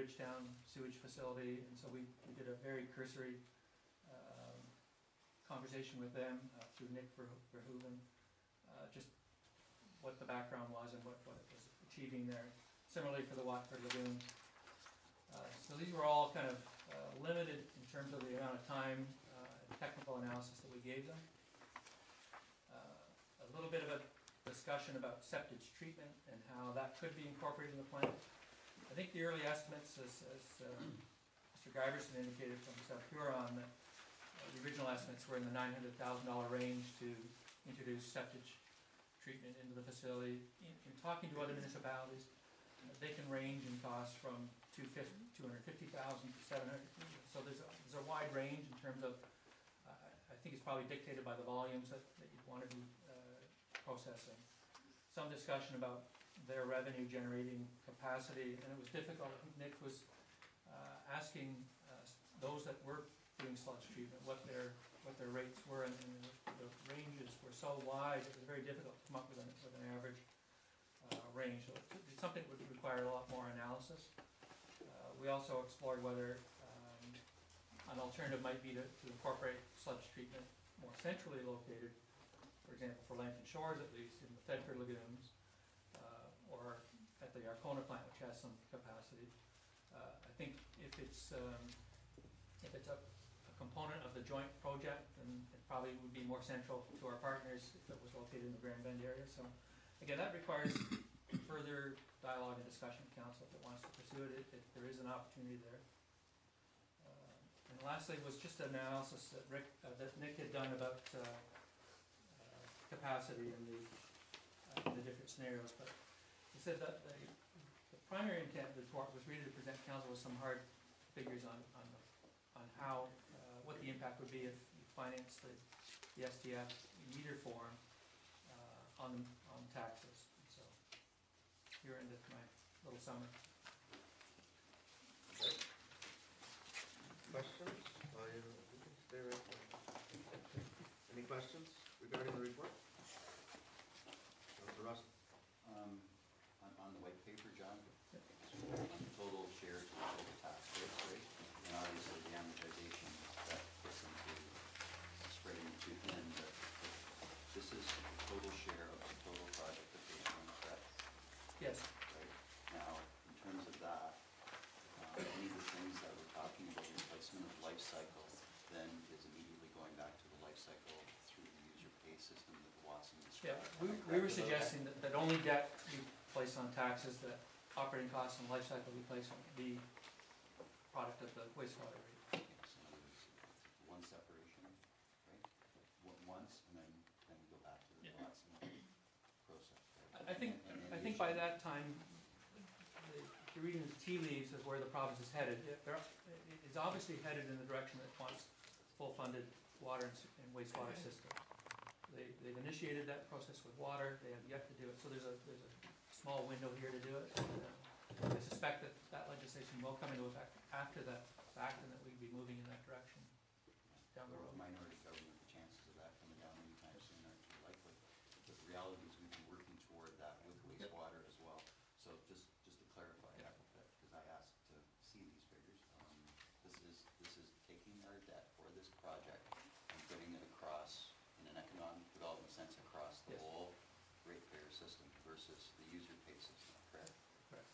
Ridgetown sewage facility, and so we did a very cursory conversation with them through Nick Verhoeven, just what the background was and what it was achieving there. Similarly for the Watford Lagoon. So these were all kind of limited in terms of the amount of time and technical analysis that we gave them. A little bit of a discussion about septage treatment and how that could be incorporated in the plan. I think the early estimates, as Mr. Giverson indicated from South Huron, that the original estimates were in the $900,000 range to introduce septage treatment into the facility. In talking to other municipalities, they can range in cost from $250,000 to $700,000. So there's a wide range in terms of. I think it's probably dictated by the volumes that you'd want to be processing. Some discussion about their revenue generating capacity, and it was difficult. Nick was asking those that were doing sludge treatment what their rates were, and the ranges were so wide it was very difficult to come up with an average range. So it's something that would require a lot more analysis. We also explored whether an alternative might be to incorporate sludge treatment more centrally located, for example, for Lambton Shores at least, in the Thetford lagoons, or at the Arcona plant, which has some capacity. I think if it's a component of the joint project, then it probably would be more central to our partners if it was located in the Grand Bend area. So again, that requires further dialogue and discussion with council if it wants to pursue it. There is an opportunity there. And lastly was just an analysis that Nick had done about capacity in the different scenarios. But he said that the primary intent of the report was really to present council with some hard figures on how what the impact would be if you financed the STF in either form on taxes. And so here ended my little summary. Okay. Questions? Stay right there. Any questions regarding the report? Councilor Russell. On the white paper, John, on the total share to the total tax rates, right? And obviously the amortization that gets into spreading it too thin, but this is the total share of the total project of phase one, correct? Yes. Right. Now, in terms of that, any of the things that we're talking about, replacement of life cycle, then is immediately going back to the life cycle through the user pay system that Watson described. Yeah, we were suggesting that only debt be placed on taxes, that operating costs and life cycle be placed on the product of the wastewater rate. So there's one separation, right? Once, and then we go back to the Watson process. Right? I think by that time, if you're reading the tea leaves of where the province is headed, it's obviously headed in the direction that wants full-funded water and wastewater system. They've initiated that process with water. They have yet to do it. So there's a small window here to do it. And, I suspect that legislation will come into effect after that fact, and that we'd be moving in that direction down the road. Minority government, the chances of that coming down anytime soon aren't too likely. But the reality is we've been working toward that with wastewater as well. So just to clarify that a bit, because I asked to see these figures. This is taking our debt for this project and putting it across, in an economic development sense, across the whole ratepayer system versus the user pay system, correct? Correct.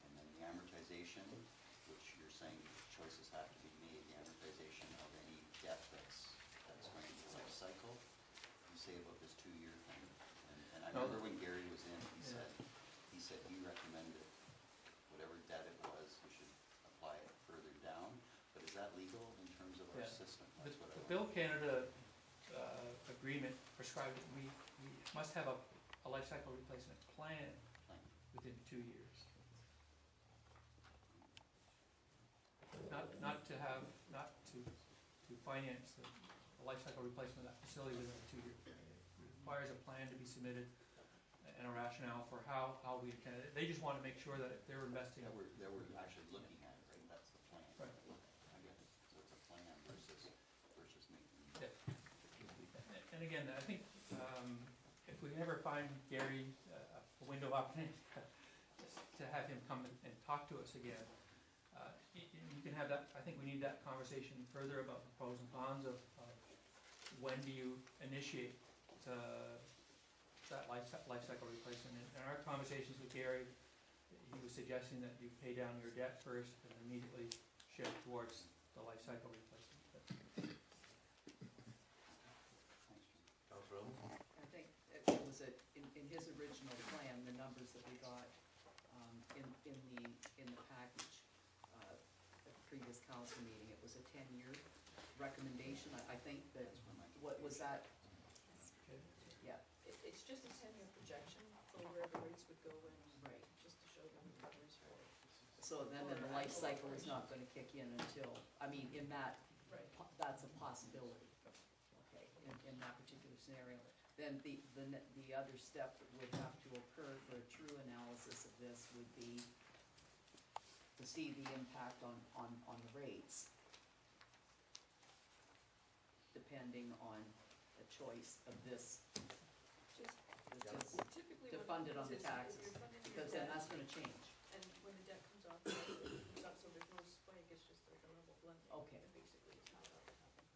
And then the amortization, which you're saying choices have to be made, the amortization of any debt that's going to life cycle. You say about this 2-year thing, and I remember when Gary was in, he said he recommended whatever debt it was, we should apply it further down. But is that legal in terms of our system? That's what the Bill Canada agreement prescribed that we must have a life cycle replacement plan within 2 years. Not to finance the life cycle replacement of that facility within a 2-year period. It requires a plan to be submitted and a rationale for how we intend it. They just want to make sure that if they're investing, that we're actually looking at it, right? That's the plan. Right. I get it. So it's a plan versus making. Yeah. And again, I think if we ever find Gary a window of opportunity to have him come and talk to us again. You can have that, I think we need that conversation further about the pros and cons of when do you initiate that life cycle replacement. In our conversations with Gary, he was suggesting that you pay down your debt first and immediately shift towards the life cycle replacement. Councilor Owens? I think it was in his original plan, the numbers that we got in the package at the previous council meeting, it was a 10-year recommendation. I think that, what was that? Yeah, It's just a 10-year projection for where the rates would go and right. just to show them the numbers for it. So then the life cycle is not gonna kick in until, I mean, in that, Right. that's a possibility. Okay, in that particular scenario. Then the other step that would have to occur for a true analysis of this would be to see the impact on the rates, depending on the choice of this, Just this typically to what fund it on the happens is taxes, if you're funding your because then debt, that's gonna change. and when the debt comes off, it comes up, so there's no spike, it's just like a level blending. Okay. That basically is how that would happen.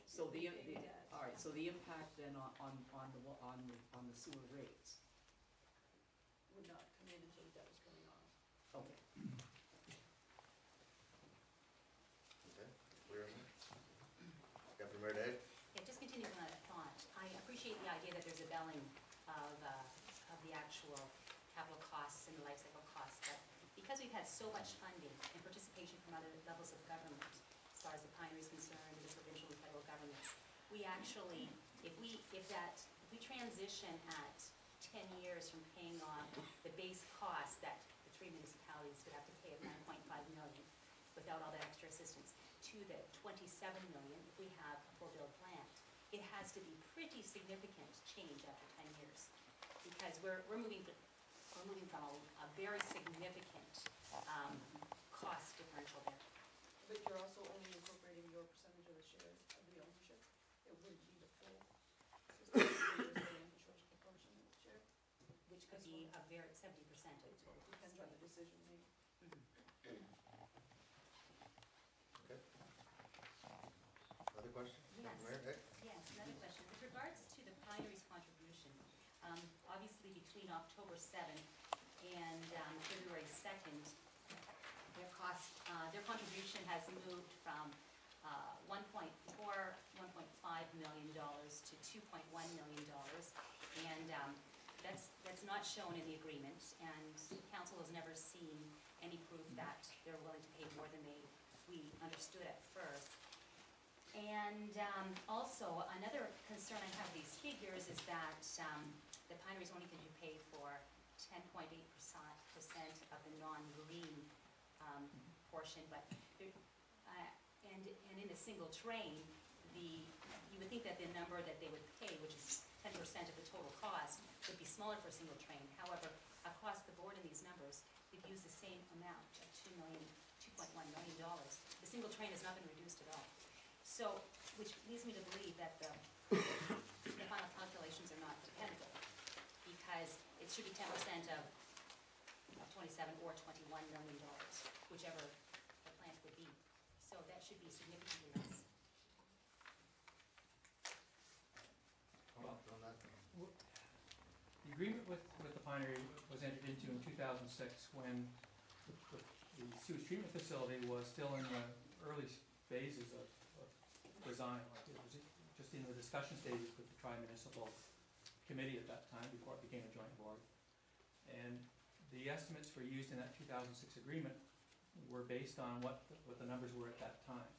So the, Repaying debt. all right, so the impact then on the sewer rates, Would not come in until the debt was coming off. okay. Okay, clear on that? Deputy Mayor Day? Yeah, just continuing on that thought, I appreciate the idea that there's a belling of the actual capital costs and the life cycle costs, but because we've had so much funding and participation from other levels of government, as far as the Pinery is concerned, the provincial and federal governments, we actually, if we transition at 10 years from paying off the base cost that the three municipalities would have to pay of 9.5 million without all that extra assistance, to the 27 million if we have a full build plant, it has to be pretty significant change after 10 years. Because we're moving from a very significant cost differential there. But you're also only incorporating your percentage of the share of the ownership. It wouldn't be the full system, it would be a proportionate share. Which could be a very 70% of the It total. depends on the decision made. Okay. Other questions? Yes. Deputy Mayor Day? Yes, another question. With regards to the Pinery's contribution, obviously between October 7th and February 2nd, their contribution has moved from $1.5 million to $2.1 million. And that's not shown in the agreement, and council has never seen any proof that they're willing to pay more than we understood at first. And also, another concern I have with these figures is that the Pinery is only going to pay for 10.8% of the non-marine portion, but and in a single train, you would think that the number that they would pay, which is 10% of the total cost, would be smaller for a single train. However, across the board in these numbers, they've used the same amount of $2.1 million. The single train has not been reduced at all. So, which leads me to believe that the final calculations are not dependable, because it should be 10% of 27 or $21 million, whichever the plant would be. So that should be significantly less. Comment on that? The agreement with the Pinery was entered into in 2006 when the sewage treatment facility was still in the early phases of design. Like it was just in the discussion stages with the tri-municipal committee at that time before it became a joint board. And the estimates were used in that 2006 agreement were based on what the numbers were at that time.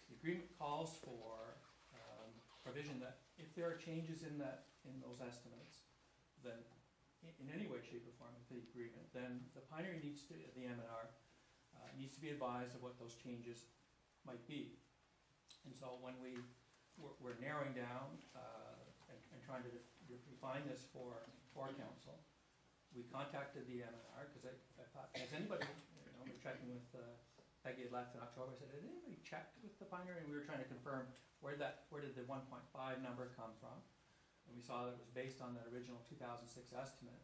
The agreement calls for provision that if there are changes in those estimates, then in any way, shape, or form of the agreement, then the Pinery needs to, the M&R, needs to be advised of what those changes might be. And so when we're narrowing down and trying to refine this for council, we contacted the M&R because I thought, has anybody, we're checking with Peggy had left in October. I said, had anybody checked with the Pinery? And we were trying to confirm where did the 1.5 number come from. and we saw that it was based on that original 2006 estimate.